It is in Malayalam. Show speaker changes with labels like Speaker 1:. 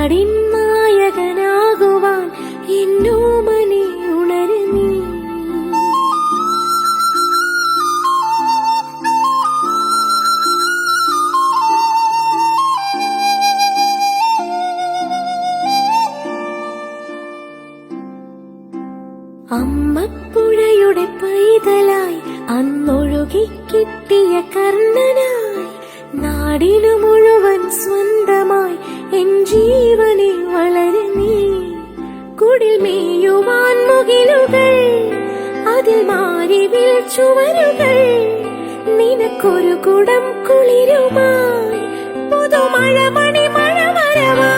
Speaker 1: നാടിൻ നായകനാകുവാൻ എന്നോമനെ ഉണരു നീ. അമ്മപ്പുഴയുടെ പൈതലായി അന്നൊഴുകി കിട്ടിയ കർണനായി നാടിനു മുഴുവൻ സ്വന്തമായി എൻ ജീവനെ വളരു നീ. കുടിൽ മേയുവാൻ മുകിലുകൾ, അതിൽ മാരിവിൽ ചുവരുകൾ, നിനക്കൊരു കുടം കുളിരുമായി പുതുമഴ മണി മഴ വരവാ.